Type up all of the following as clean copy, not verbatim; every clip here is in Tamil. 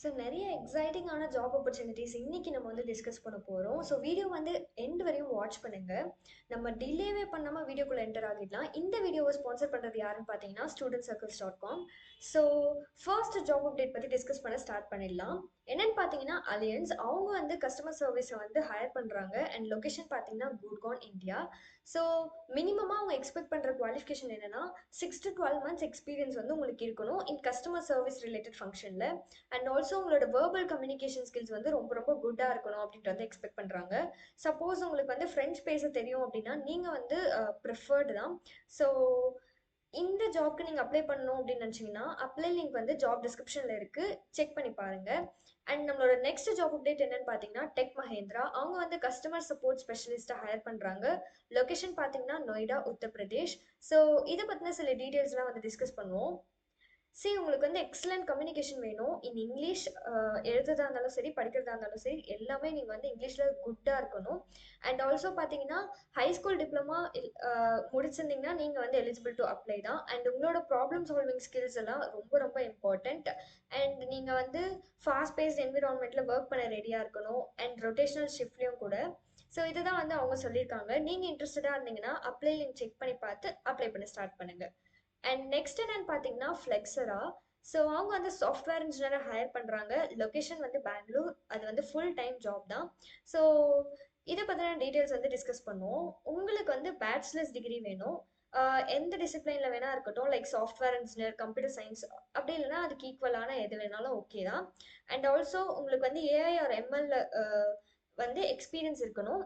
ஸோ நிறைய எக்ஸைட்டிங்கான ஜாப் ஆப்பர்ச்சுனிட்டிஸ் இன்னைக்கு நம்ம வந்து டிஸ்கஸ் பண்ண போகிறோம். ஸோ வீடியோ வந்து எண்ட் வரையும் வாட்ச் பண்ணுங்க. நம்ம டிலேவே பண்ணாமல் வீடியோக்குள்ளே என்டர் ஆகிடலாம். இந்த வீடியோவை ஸ்பான்சர் பண்ணுறது யாருன்னு பார்த்தீங்கன்னா studentcircles.com. So first job update பற்றி டிஸ்கஸ் பண்ண ஸ்டார்ட் பண்ணிடலாம். என்னன்னு பார்த்தீங்கன்னா அலியன்ஸ் அவங்க வந்து கஸ்டமர் சர்வீஸை வந்து ஹையர் பண்ணுறாங்க. அண்ட் லொக்கேஷன் பார்த்தீங்கன்னா குர்கான் இந்தியா. ஸோ மினிமமாக அவங்க எக்ஸ்பெக்ட் பண்ணுற குவாலிஃபிகேஷன் என்னன்னா 6 to 12 months எக்ஸ்பீரியன்ஸ் வந்து உங்களுக்கு இருக்கணும் இன் கஸ்டமர் சர்வீஸ் ரிலேட்டட் ஃபங்க்ஷனில். அண்ட் ஆல்சோ உங்களோட வேர்பல் கம்யூனிகேஷன் ஸ்கில்ஸ் வந்து ரொம்ப ரொம்ப குட்டாக இருக்கணும் அப்படின்ட்டு வந்து எக்ஸ்பெக்ட் பண்ணுறாங்க. சப்போஸ் உங்களுக்கு வந்து ஃப்ரெஞ்ச் பேச தெரியும் அப்படின்னா நீங்கள் வந்து ப்ரிஃபர்டு தான். ஸோ இந்த ஜாப்க்கு நீங்கள் அப்ளை பண்ணணும் அப்படின்னு நினச்சிங்கன்னா அப்ளை லிங்க் வந்து ஜாப் டிஸ்கிரிப்ஷனில் இருக்குது, செக் பண்ணி பாருங்கள். அண்ட் நம்மளோட நெக்ஸ்ட் ஜாப் அப்டேட் என்னன்னு பார்த்தீங்கன்னா டெக் மஹேந்திரா அவங்க வந்து கஸ்டமர் சப்போர்ட் ஸ்பெஷலிஸ்ட்டை ஹையர் பண்ணுறாங்க. லொக்கேஷன் பார்த்தீங்கன்னா நொய்டா, உத்தரப்பிரதேஷ். ஸோ இதை பற்றின சில டீட்டெயில்ஸ்லாம் வந்து டிஸ்கஸ் பண்ணுவோம். உங்களுக்கு வந்து எக்ஸலண்ட் கம்யூனிகேஷன் வேணும் இன் இங்கிலீஷ். எழுதுறதா இருந்தாலும் சரி, படிக்கிறதா இருந்தாலும் சரி, எல்லாமே நீங்கள் வந்து இங்கிலீஷில் குட்டாக இருக்கணும். அண்ட் ஆல்சோ பார்த்தீங்கன்னா ஹை ஸ்கூல் டிப்ளமா முடிச்சிருந்தீங்கன்னா நீங்கள் வந்து எலிஜிபிள் டு அப்ளை தான். அண்ட் உங்களோட ப்ராப்ளம் சால்விங் ஸ்கில்ஸ் எல்லாம் ரொம்ப ரொம்ப இம்பார்ட்டண்ட். அண்ட் நீங்கள் வந்து ஃபாஸ்ட் பேஸ்ட் என்விரான்மெண்ட்டில் ஒர்க் பண்ண ரெடியாக இருக்கணும். அண்ட் ரொட்டேஷனல் ஷிஃப்ட்லேயும் கூட. ஸோ இதுதான் வந்து அவங்க சொல்லியிருக்காங்க. நீங்கள் இன்ட்ரெஸ்டடாக இருந்தீங்கன்னா அப்ளை லிங்க் செக் பண்ணி பார்த்து அப்ளை பண்ண ஸ்டார்ட் பண்ணுங்கள். அண்ட் நெக்ஸ்ட் என்னன்னு பார்த்தீங்கன்னா ஃப்ளெக்ஸரா. ஸோ அவங்க வந்து சாஃப்ட்வேர் இன்ஜினியரை ஹையர் பண்ணுறாங்க. லொக்கேஷன் வந்து பெங்களூர். அது வந்து ஃபுல் டைம் ஜாப் தான். ஸோ இதை பற்றின டீட்டெயில்ஸ் வந்து டிஸ்கஸ் பண்ணுவோம். உங்களுக்கு வந்து பேச்சுலர்ஸ் டிகிரி வேணும். எந்த டிசிப்ளினில் வேணால் இருக்கட்டும், like software engineer, computer science, அப்படி இல்லைன்னா அதுக்கு ஈக்குவலான எது வேணாலும் ஓகே தான். அண்ட் ஆல்சோ உங்களுக்கு வந்து ஏஐ ஆர் எம்எல்ல வந்து எக்ஸ்பீரியன்ஸ் இருக்கணும்.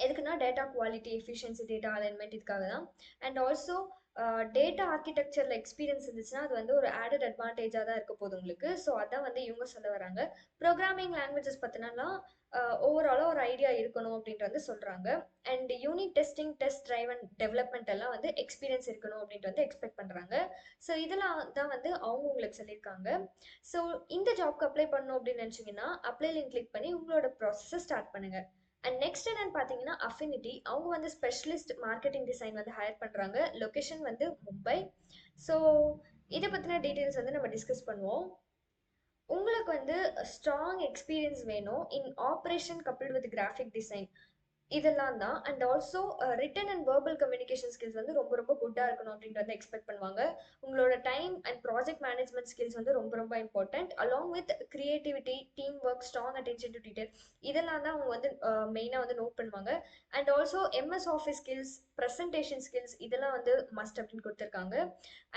எதுக்குன்னா data quality, efficiency, data alignment இதுக்காக தான். அண்ட் ஆல்சோ டேட்டா ஆர்கிடெக்சரில் எக்ஸ்பீரியன்ஸ் இருந்துச்சுன்னா அது வந்து ஒரு ஆடட் அட்வான்டேஜாக தான் இருக்க போகுது உங்களுக்கு. ஸோ அதான் வந்து இவங்க சொல்ல வராங்க. ப்ரோக்ராமிங் லாங்குவேஜஸ் பார்த்தினா ஓவராலாக ஒரு ஐடியா இருக்கணும் அப்படின்ட்டு வந்து சொல்கிறாங்க. And unit testing, test drive and development எல்லாம் வந்து எக்ஸ்பீரியன்ஸ் இருக்கணும் அப்படின்ட்டு வந்து எக்ஸ்பெக்ட் பண்ணுறாங்க. ஸோ இதெல்லாம் தான் வந்து அவங்க உங்களுக்கு சொல்லியிருக்காங்க. ஸோ இந்த ஜாப்க்கு அப்ளை பண்ணணும் அப்படின்னு நினச்சிங்கன்னா அப்ளை லிங்க் கிளிக் பண்ணி உங்களோட ப்ராசஸை ஸ்டார்ட் பண்ணுங்கள். அண்ட் நெக்ஸ்ட் என்னன்னு பார்த்தீங்கன்னா அஃபினிட்டி அவங்க வந்து ஸ்பெஷலிஸ்ட் மார்க்கெட்டிங் டிசைன் வந்து ஹையர் பண்ணுறாங்க. லொக்கேஷன் வந்து மும்பை. ஸோ இதை பற்றின டீட்டெயில்ஸ் வந்து நம்ம டிஸ்கஸ் பண்ணுவோம். உங்களுக்கு வந்து ஸ்ட்ராங் எக்ஸ்பீரியன்ஸ் வேணும் இன் ஆப்ரேஷன் கப்பிள்ட் வித் கிராஃபிக் டிசைன், இதெல்லாம் தான். And also return and verbal communication skills வந்து ரொம்ப ரொம்ப குட்டாக இருக்கணும் அப்படின்ட்டு வந்து எக்ஸ்பெக்ட் பண்ணுவாங்க. உங்களோட time and project management skills வந்து ரொம்ப ரொம்ப important. Along with creativity, team work, strong attention to detail, இதெல்லாம் தான் அவங்க வந்து மெயினாக வந்து நோட் பண்ணுவாங்க. And also MS office skills, presentation skills, இதெல்லாம் வந்து மஸ்ட் அப்படின்னு கொடுத்துருக்காங்க.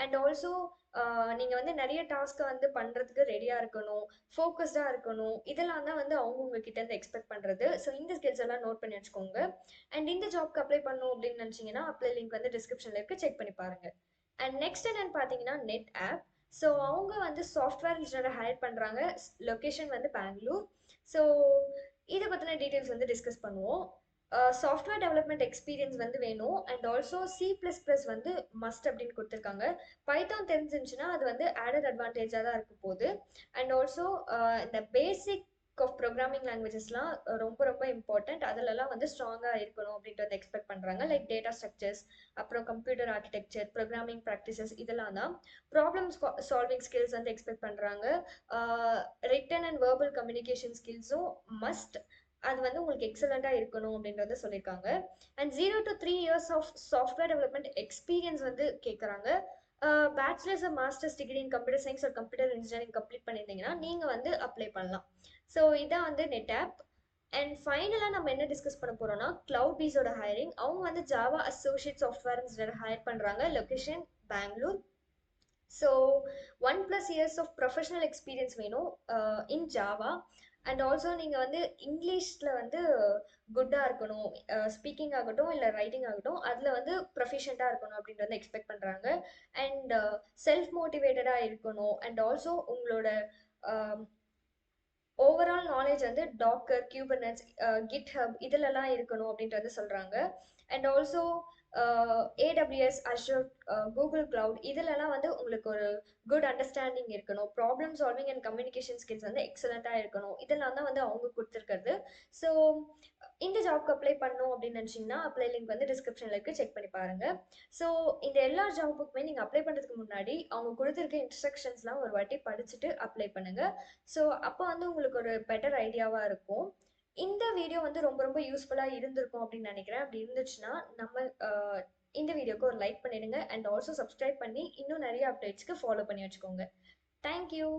அண்ட் ஆல்சோ நீங்கள் வந்து நிறைய டாஸ்க்கை வந்து பண்ணுறதுக்கு ரெடியாக இருக்கணும், ஃபோக்கஸ்டாக இருக்கணும். இதெல்லாம் தான் வந்து அவங்க உங்ககிட்ட இருந்து எக்ஸ்பெக்ட் பண்ணுறது. ஸோ இந்த ஸ்கில்ஸ் எல்லாம் நோட் பண்ணி வச்சுக்கோங்க. அண்ட் இந்த ஜாப்க்கு அப்ளை பண்ணணும் அப்படின்னு நினச்சிங்கன்னா அப்ளை லிங்க் வந்து டிஸ்கிரிப்ஷனில் இருக்குது, செக் பண்ணி பாருங்கள். அண்ட் நெக்ஸ்ட் என்னன்னு பார்த்தீங்கன்னா நெட் ஆப். ஸோ அவங்க வந்து சாஃப்ட்வேர் இன்ஜினியரை ஹையர் பண்ணுறாங்க. லொக்கேஷன் வந்து பெங்களூர். ஸோ இதை பற்றின டீட்டெயில்ஸ் வந்து டிஸ்கஸ் பண்ணுவோம். சாஃப்ட்வேர் டெவலப்மெண்ட் எக்ஸ்பீரியன்ஸ் வந்து வேணும். அண்ட் ஆல்சோ C++ வந்து மஸ்ட் அப்படின்னு கொடுத்துருக்காங்க. பைத்தான் தெரிஞ்சிருந்துச்சுன்னா அது வந்து ஆடட் அட்வான்டேஜாக தான் இருக்க போகுது. அண்ட் ஆல்சோ இந்த பேசிக் ஆஃப் ப்ரோக்ராமிங் லாங்குவேஜஸ்லாம் ரொம்ப ரொம்ப இம்பார்ட்டன்ட். அதிலலாம் வந்து ஸ்ட்ராங்காக இருக்கணும் அப்படின்ட்டு வந்து எக்ஸ்பெக்ட் பண்ணுறாங்க. லைக் டேட்டா ஸ்ட்ரக்சர்ஸ், அப்புறம் கம்ப்யூட்டர் ஆர்கிடெக்சர், ப்ரோக்ராமிங் ப்ராக்டிசஸ், இதெல்லாம் தான். ப்ராப்ளம் சால்விங் ஸ்கில்ஸ் வந்து எக்ஸ்பெக்ட் பண்ணுறாங்க. ரிட்டன் அண்ட் வேர்பல் கம்யூனிகேஷன் ஸ்கில்ஸும் மஸ்ட். அது வந்து உங்களுக்கு எக்ஸலண்ட்டாக இருக்கணும் அப்படின்றத சொல்லியிருக்காங்க. And 0 to 3 years of software development experience வந்து கேட்குறாங்க. Bachelors or masters degree in computer science or computer engineering complete பண்ணியிருந்தீங்கன்னா நீங்கள் வந்து அப்ளை பண்ணலாம். ஸோ இதான் வந்து நெட் ஆப். அண்ட் ஃபைனலாக நம்ம என்ன டிஸ்கஸ் பண்ண போகிறோம்னா கிளவுட் பீஸோட ஹையரிங். அவங்க வந்து Java associate software engineer hire பண்ணுறாங்க. Location Bangalore. So 1+ years of professional experience வேணும் இன் ஜாவா. அண்ட் ஆல்சோ நீங்கள் வந்து இங்கிலீஷில் வந்து குட்டாக இருக்கணும். ஸ்பீக்கிங் ஆகட்டும் இல்லை ரைட்டிங் ஆகட்டும், அதில் வந்து ப்ரொஃபிஷியண்ட்டாக இருக்கணும் அப்படின்ட்டு வந்து எக்ஸ்பெக்ட் பண்ணுறாங்க. அண்ட் செல்ஃப் மோட்டிவேட்டடாக இருக்கணும். அண்ட் ஆல்சோ உங்களோட ஓவரால் நாலேஜ் வந்து டாக்கர், கியூபர்னெட்ஸ், கிட்ஹப் இதிலெல்லாம் இருக்கணும் அப்படின்றது சொல்கிறாங்க. And also AWS, Azure, Google cloud இதுலலாம் வந்து உங்களுக்கு ஒரு குட் அண்டர்ஸ்டாண்டிங் இருக்கணும். Problem solving and communication skills வந்து எக்ஸலண்ட்டாக இருக்கணும். இதெல்லாம் தான் வந்து அவங்க கொடுத்துருக்கிறது. ஸோ இந்த ஜாப்க்கு அப்ளை பண்ணணும் அப்படின்னு நினச்சிங்கன்னா அப்ளை லிங்க் வந்து டிஸ்கிரிப்ஷனில் இருக்குது, செக் பண்ணி பாருங்கள். ஸோ இந்த எல்லா ஜாபுக்குமே நீங்கள் அப்ளை பண்ணுறதுக்கு முன்னாடி அவங்க கொடுத்துருக்க இன்ஸ்ட்ரக்ஷன்ஸ்லாம் ஒரு வாட்டி படிச்சுட்டு அப்ளை பண்ணுங்கள். ஸோ அப்போ வந்து உங்களுக்கு ஒரு பெட்டர் ஐடியாவாக இருக்கும். இந்த வீடியோ வந்து ரொம்ப ரொம்ப யூஸ்ஃபுல்லாக இருந்திருக்கும் அப்படின்னு நினைக்கிறேன். அப்படி இருந்துச்சுன்னா நம்ம இந்த வீடியோக்கு ஒரு லைக் பண்ணிடுங்க அண்ட் ஆல்சோ சப்ஸ்கிரைப் பண்ணி இன்னும் நிறைய அப்டேட்ஸ்க்கு ஃபாலோ பண்ணி வச்சுக்கோங்க. தேங்க்யூ.